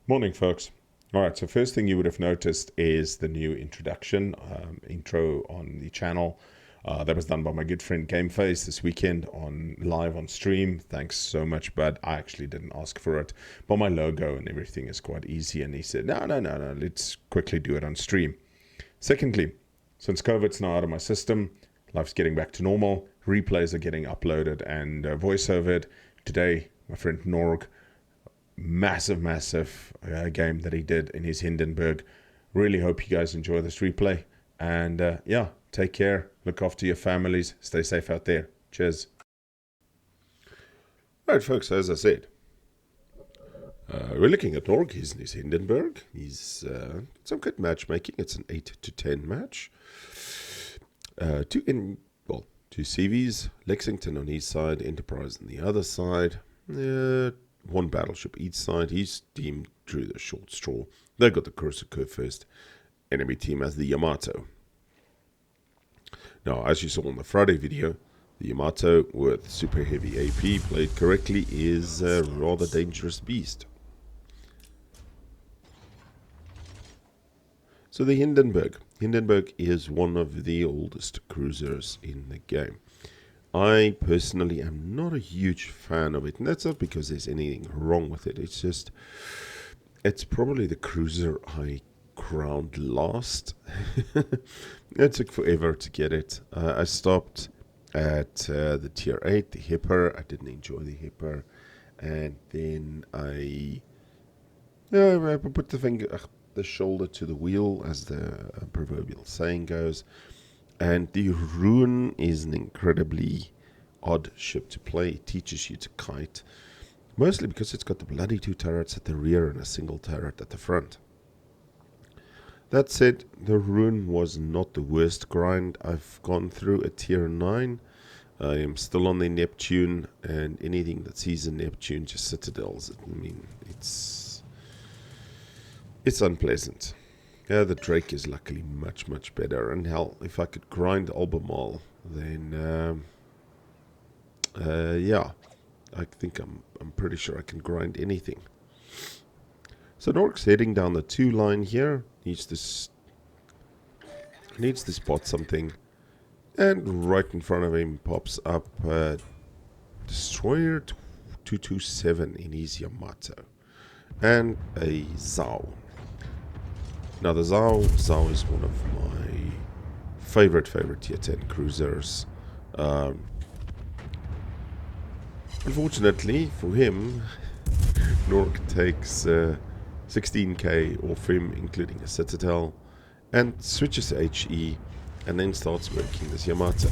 Morning, folks. All right, so first thing you would have noticed is the new intro on the channel. That was done by my good friend Gameface this weekend live on stream. Thanks so much, bud. I actually didn't ask for it, but my logo and everything is quite easy. And he said, no, let's quickly do it on stream. Secondly, since COVID's now out of my system, life's getting back to normal. Replays are getting uploaded and voiceovered. Today, my friend Noorg, massive game that he did in his Hindenberg. Really hope you guys enjoy this replay. And yeah, take care. Look after your families. Stay safe out there. Cheers. All right, folks, as I said, we're looking at Noorg. He's in his Hindenberg. He's some good matchmaking. It's an 8 to 10 match. Two CVs, Lexington on his side, Enterprise on the other side. One battleship each side. His team drew the short straw. They got the cursor curve first. Enemy team has the Yamato. Now, as you saw in the Friday video, the Yamato with super heavy AP played correctly is a rather dangerous beast. So the Hindenberg. Hindenberg is one of the oldest cruisers in the game. I personally am not a huge fan of it, and that's not because there's anything wrong with it. It's just, it's probably the cruiser I crowned last. It took forever to get it. I stopped at the tier 8, the Hipper. I didn't enjoy the Hipper, and then I put the shoulder to the wheel, as the proverbial saying goes. And the Ruin is an incredibly odd ship to play. It teaches you to kite, mostly because it's got the bloody 2 turrets at the rear and a single turret at the front. That said, the Ruin was not the worst grind I've gone through at tier 9. I am still on the Neptune, and anything that sees a Neptune just citadels. I mean, it's unpleasant. Yeah, the Drake is luckily much better. And hell, if I could grind Albemarle, then yeah, I think I'm pretty sure I can grind anything. So Noorg's heading down the 2 line here. Needs to spot something, and right in front of him pops up Destroyer 227 in his Yamato and a Zao. Now the Zao is one of my favorite tier 10 cruisers. Unfortunately for him, Noorg takes 16k off him, including a Citadel, and switches to HE, and then starts working this Yamato.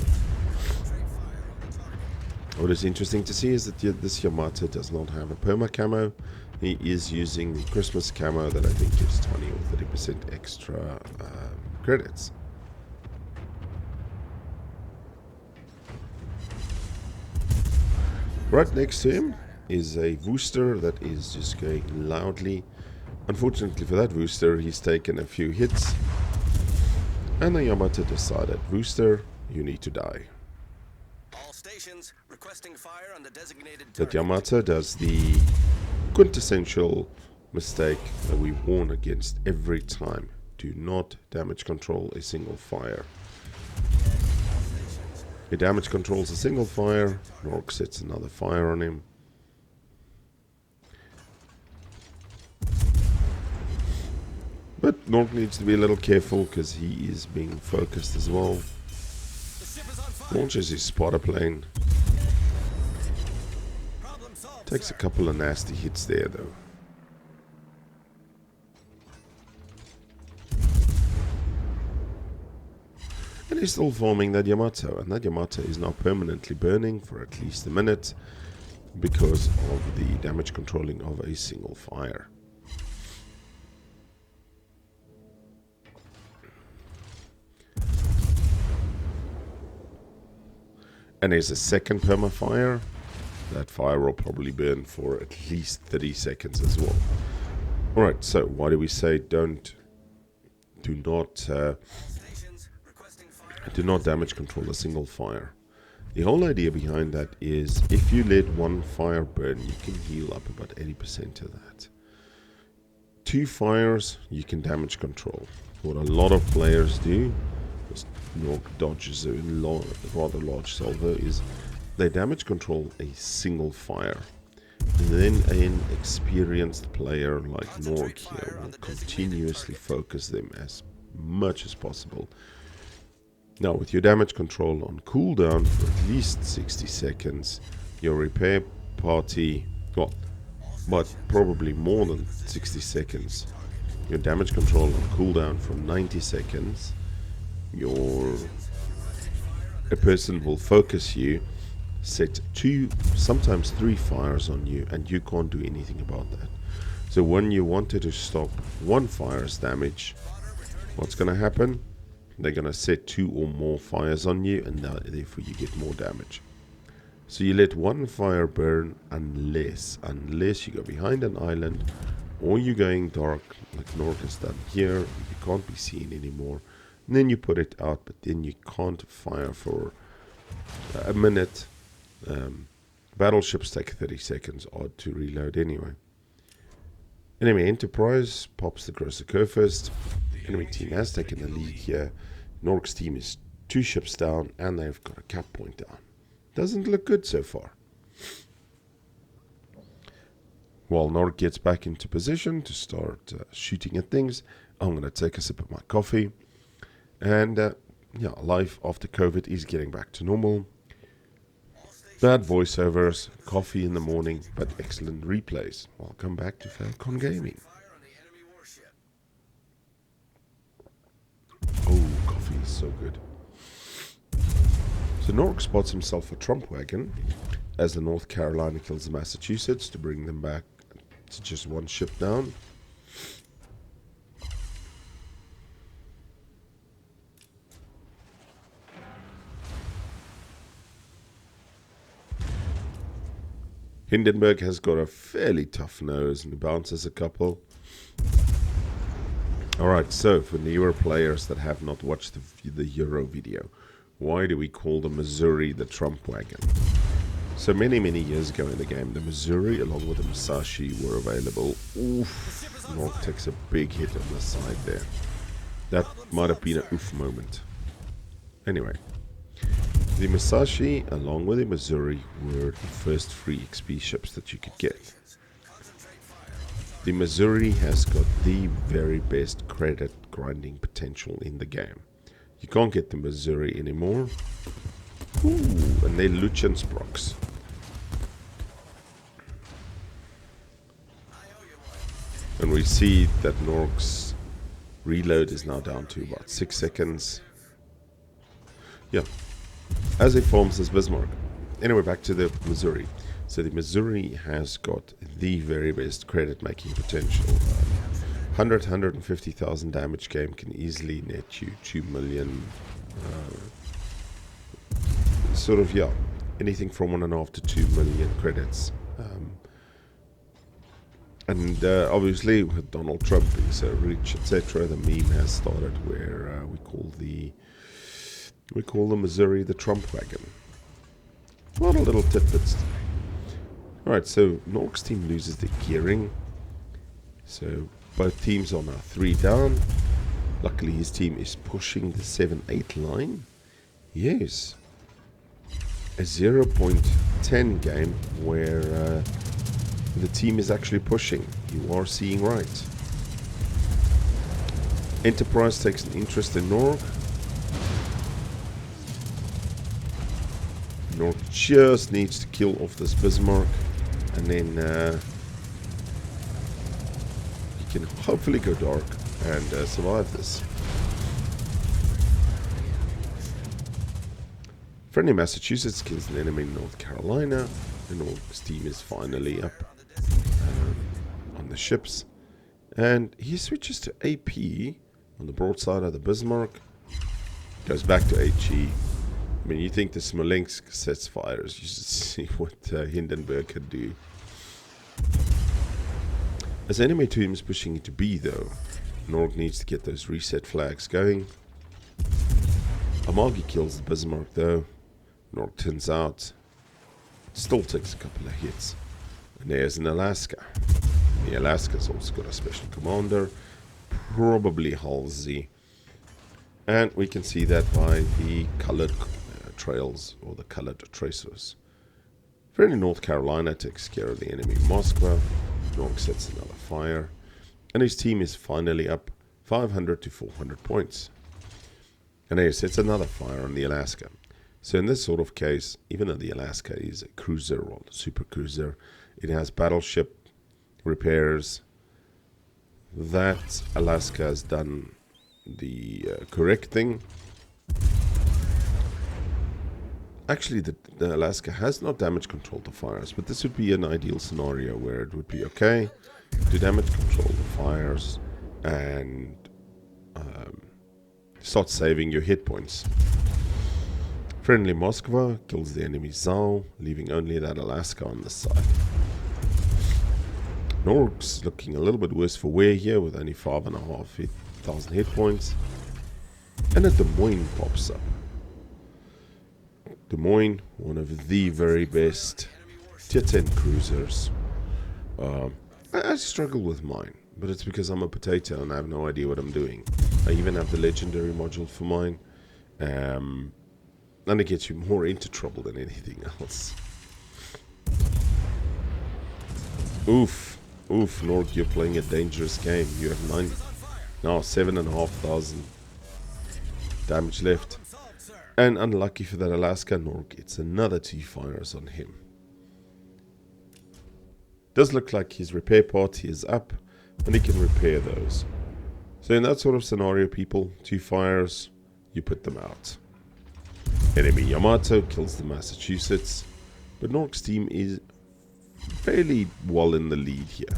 What is interesting to see is that this Yamato does not have a perma camo. He is using the Christmas camo that I think gives 20 or 30% extra credits. Right next to him is a Wooster that is just going loudly. Unfortunately for that Wooster, he's taken a few hits, and the Yamato decided, Wooster, you need to die. All stations requesting fire on the designated That Yamato does the quintessential mistake that we warn against every time. Do not damage control a single fire. He damage controls a single fire, Noorg sets another fire on him. But Noorg needs to be a little careful because he is being focused as well. Launches his spotter plane. Takes a couple of nasty hits there though. And he's still forming that Yamato, and that Yamato is now permanently burning for at least a minute because of the damage controlling of a single fire. And there's a second perma fire. That fire will probably burn for at least 30 seconds as well. Alright, so why do we say do not damage control a single fire? The whole idea behind that is if you let one fire burn, you can heal up about 80% of that. 2 fires, you can damage control. What a lot of players do, because Noorg dodges a rather large salvo, is they damage control a single fire. And then an experienced player like Noorg here will continuously focus them as much as possible. Now, with your damage control on cooldown for at least 60 seconds, your repair party, well, but probably more than 60 seconds, your damage control on cooldown for 90 seconds, a person will focus you, set 2, sometimes 3 fires on you, and you can't do anything about that. So when you wanted to stop 1 fire's damage, what's going to happen? They're going to set 2 or more fires on you, and now therefore you get more damage. So you let 1 fire burn unless you go behind an island, or you're going dark like Noorg has done here. You can't be seen anymore. And then you put it out, but then you can't fire for a minute. Battleships take 30 seconds odd to reload anyway. Enemy Enterprise pops the Grosser Curve first. Enemy team has taken the lead here. Noorg's team is 2 ships down, and they've got a cap point down. Doesn't look good so far. While Noorg gets back into position to start shooting at things, I'm going to take a sip of my coffee. And yeah, life after COVID is getting back to normal. Bad voiceovers, coffee in the morning, but excellent replays. Welcome back to Falcon Gaming. Oh, coffee is so good. So Noorg spots himself a Trump wagon as the North Carolina kills the Massachusetts to bring them back to just 1 ship down. Hindenberg has got a fairly tough nose and he bounces a couple. Alright, so for newer players that have not watched the Euro video, why do we call the Missouri the Trump wagon? So many years ago in the game, the Missouri along with the Musashi were available. Oof, Noorg takes a big hit on the side there. That might have been an oof moment. Anyway, the Musashi along with the Missouri were the first free XP ships that you could get. The Missouri has got the very best credit grinding potential in the game. You can't get the Missouri anymore. Ooh, and they're Luchensbrocks. And we see that Noorg's reload is now down to about 6 seconds. Yeah, as he forms his Bismarck. Anyway, back to the Missouri. So the Missouri has got the very best credit making potential. 150,000 damage game can easily net you 2 million. Sort of, yeah, anything from 1.5 to 2 million credits. And obviously with Donald Trump being so rich, etc., the meme has started where we call the Missouri the Trump wagon. A lot of little tidbits. Alright, so Noorg's team loses the gearing. So both teams are now 3 down. Luckily his team is pushing the 7-8 line. Yes. A 0.10 game where the team is actually pushing. You are seeing right. Enterprise takes an interest in Noorg. Noorg just needs to kill off this Bismarck, and then he can hopefully go dark and survive this. Friendly Massachusetts kills an enemy in North Carolina, and Noorg's team is finally up on the ships. And he switches to AP on the broadside of the Bismarck, goes back to HE. I mean, you think the Smolensk sets fires, you should see what Hindenburg could do. As enemy team is pushing into B though, Noorg needs to get those reset flags going. Amagi kills the Bismarck though. Noorg turns out, still takes a couple of hits. And there's an Alaska. The Alaska's also got a special commander, probably Halsey. And we can see that by the colored trails or the colored tracers. Friendly North Carolina takes care of the enemy Moskva. Noorg sets another fire. And his team is finally up 500 to 400 points. And he sets another fire on the Alaska. So in this sort of case, even though the Alaska is a cruiser or super cruiser, it has battleship repairs. That Alaska has done the correct thing. Actually, the Alaska has not damage controlled the fires, but this would be an ideal scenario where it would be okay to damage control the fires and start saving your hit points. Friendly Moskva kills the enemy Zal, leaving only that Alaska on the side. Noorg's looking a little bit worse for wear here with only 5,500 hit points. And a Des Moines pops up. Des Moines, one of the very best tier 10 cruisers. I struggle with mine, but it's because I'm a potato and I have no idea what I'm doing. I even have the legendary module for mine. And it gets you more into trouble than anything else. Oof, Noorg, you're playing a dangerous game. You have 7,500 damage left. And unlucky for that Alaska, Noorg, it's another 2 fires on him. Does look like his repair party is up, and he can repair those. So in that sort of scenario, people, 2 fires, you put them out. Enemy Yamato kills the Massachusetts, but Noorg's team is fairly well in the lead here.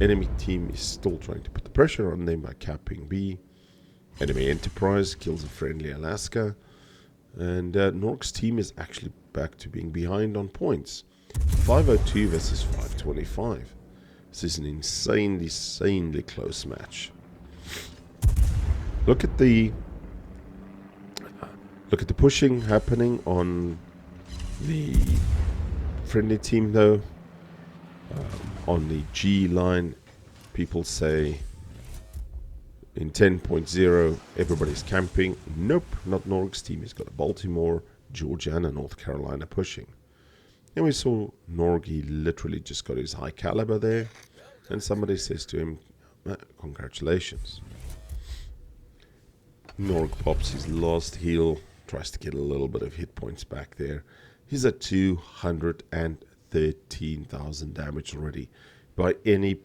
Enemy team is still trying to put the pressure on them by capping B. Enemy Enterprise kills a friendly Alaska, and Noorg's team is actually back to being behind on points. 502 versus 525. This is an insanely close match. Look at the pushing happening on the friendly team though. On the G line, people say in 10.0 everybody's camping. Nope, not Noorg's team. He's got a Baltimore, Georgia, and a North Carolina pushing. And we saw Noorg, he literally just got his high caliber there, and somebody says to him, congratulations. Noorg pops his last heal, tries to get a little bit of hit points back there. He's at 213,000 damage already by any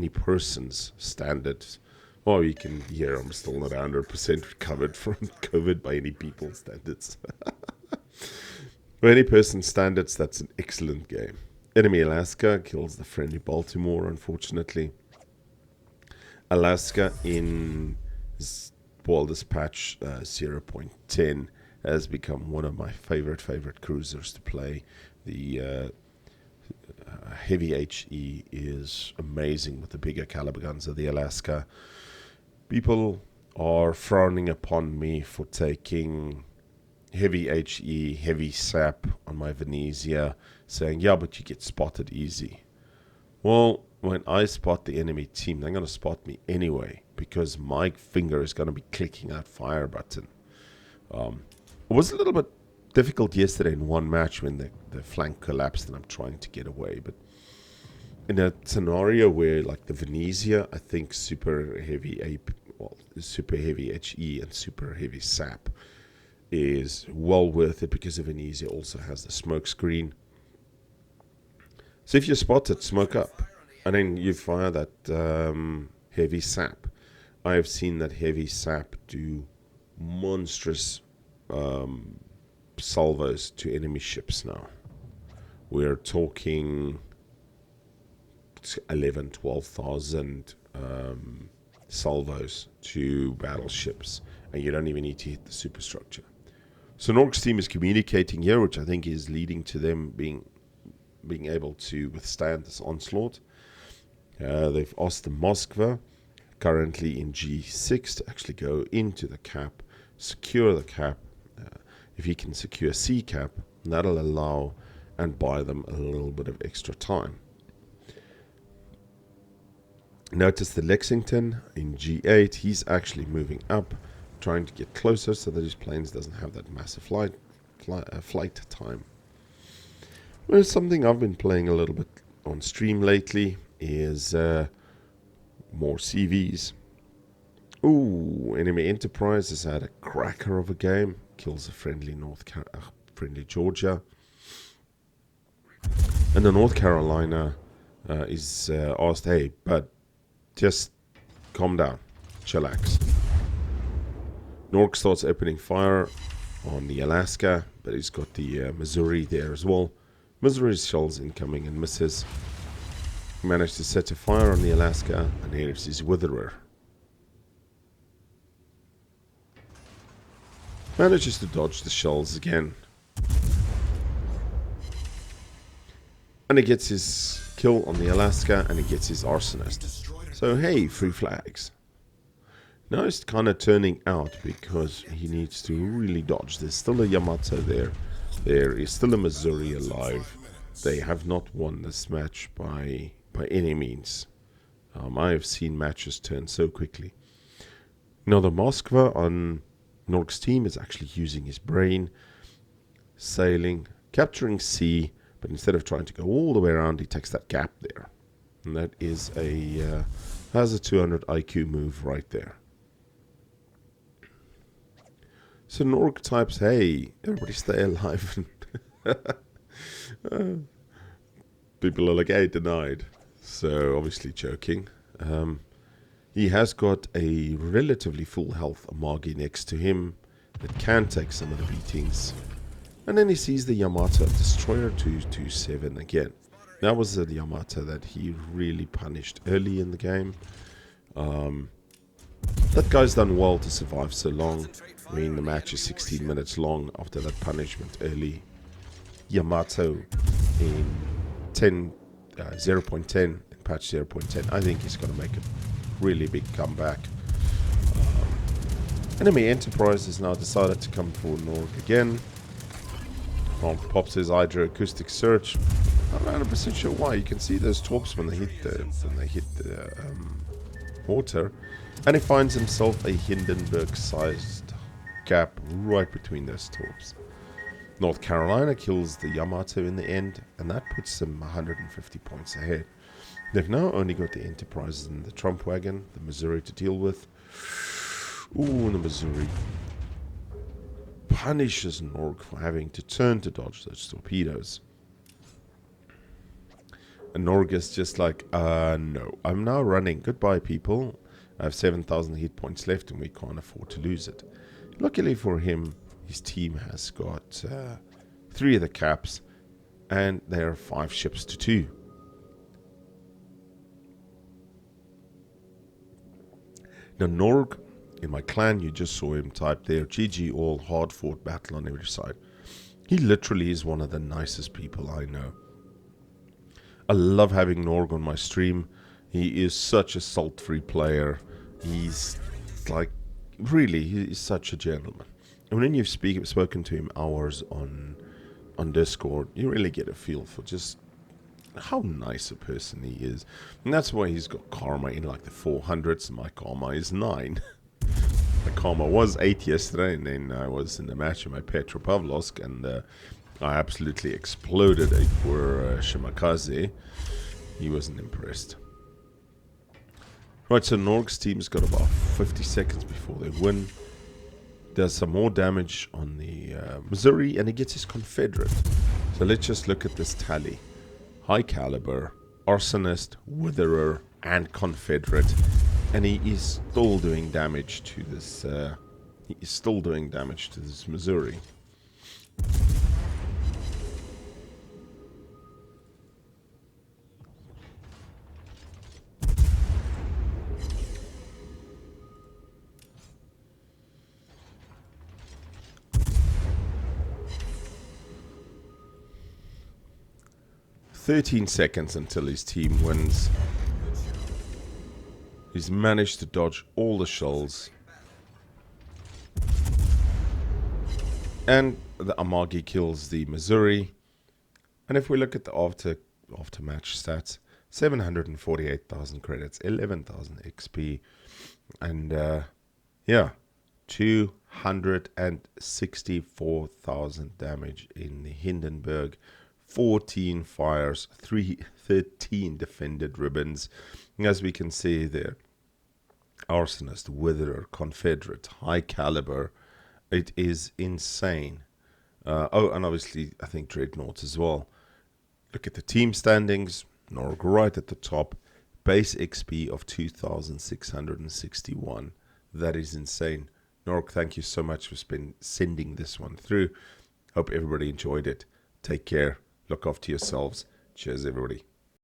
person's standards. Oh, you can hear I'm still not 100% recovered from COVID by any people's standards. By any person's standards, that's an excellent game. Enemy Alaska kills the friendly Baltimore, unfortunately. Alaska in this patch 0.10 has become one of my favorite cruisers to play. The heavy HE is amazing with the bigger caliber guns of the Alaska. People are frowning upon me for taking heavy HE, heavy SAP on my Venezia, saying, yeah, but you get spotted easy. Well, when I spot the enemy team, they're going to spot me anyway, because my finger is going to be clicking that fire button. It was a little bit difficult yesterday in one match when the flank collapsed and I'm trying to get away. But in a scenario where, like the Venezia, I think super heavy HE and super heavy SAP is well worth it, because the Venezia also has the smoke screen. So if you spot it, smoke up, and then you fire that heavy SAP. I have seen that heavy SAP do monstrous salvos to enemy ships now. We're talking 12,000 salvos to battleships, and you don't even need to hit the superstructure. So Noorg's team is communicating here, which I think is leading to them being able to withstand this onslaught. They've asked the Moskva, currently in G6, to actually go into the cap, secure the cap. If he can secure C cap, that'll allow and buy them a little bit of extra time. Notice the Lexington in G8. He's actually moving up, trying to get closer so that his planes doesn't have that massive flight time. Well, something I've been playing a little bit on stream lately is more CVs. Ooh, enemy Enterprise has had a cracker of a game. Kills a friendly friendly Georgia. And the North Carolina is asked, hey, bud, just calm down, chillax. Noorg starts opening fire on the Alaska, but he's got the Missouri there as well. Missouri's shells incoming and misses. Managed to set a fire on the Alaska, and here's his Witherer. Manages to dodge the shells again. And he gets his kill on the Alaska, and he gets his arsonist. So hey, free flags. Now it's kind of turning out because he needs to really dodge. There's still a Yamato there. There is still a Missouri alive. They have not won this match by any means. I have seen matches turn so quickly. Now the Moskva on Noorg's team is actually using his brain, sailing, capturing C, but instead of trying to go all the way around, he takes that gap there. And that is has a 200 IQ move right there. So Noorg types, hey, everybody stay alive. People are like, hey, denied. So obviously joking. He has got a relatively full health Amagi next to him that can take some of the beatings. And then he sees the Yamato Destroyer 227 again. That was the Yamato that he really punished early in the game. That guy's done well to survive so long. I mean, the match is 16 minutes long after that punishment early. Yamato in 0.10, in patch 0.10. I think he's going to make a really big comeback. Enemy Enterprise has now decided to come for Noorg again. Pops his hydroacoustic search. I'm not 100% sure why. You can see those torps when they hit the water, and he finds himself a Hindenburg-sized gap right between those torps. North Carolina kills the Yamato in the end, and that puts them 150 points ahead. They've now only got the Enterprise and the Trump wagon, the Missouri, to deal with. Ooh, the Missouri punishes Noorg for having to turn to dodge those torpedoes. And Noorg is just like, no, I'm now running. Goodbye, people. I have 7,000 hit points left, and we can't afford to lose it. Luckily for him, his team has got 3 of the caps, and there are 5 ships to 2. Now, Noorg, in my clan, you just saw him type there, GG all, hard fought battle on every side. He literally is one of the nicest people I know. I love having Noorg on my stream. He is such a salt-free player. He's like, really, he is such a gentleman. And when you've spoken to him hours on Discord, you really get a feel for just how nice a person he is. And that's why he's got karma in like the 400s, and my karma is 9. My karma was 8 yesterday, and then I was in the match in my Petropavlovsk, and I absolutely exploded a poor Shimakaze. He wasn't impressed. Right, so Noorg's team's got about 50 seconds before they win. Does some more damage on the Missouri, and he gets his Confederate. So let's just look at this tally. High caliber, arsonist, witherer, and Confederate, and he is still doing damage to this. Missouri. "13 seconds until his team wins. He's managed to dodge all the shells. And the Amagi kills the Missouri. And if we look at the after match stats, 748,000 credits, 11,000 XP, and yeah, 264,000 damage in the Hindenberg, 14 fires, 13 defended ribbons. As we can see there, Arsonist, Witherer, Confederate, High Caliber. It is insane. Oh, and obviously, I think Dreadnoughts as well. Look at the team standings. Noorg right at the top. Base XP of 2,661. That is insane. Noorg, thank you so much for sending this one through. Hope everybody enjoyed it. Take care. Look after yourselves. Cheers, everybody.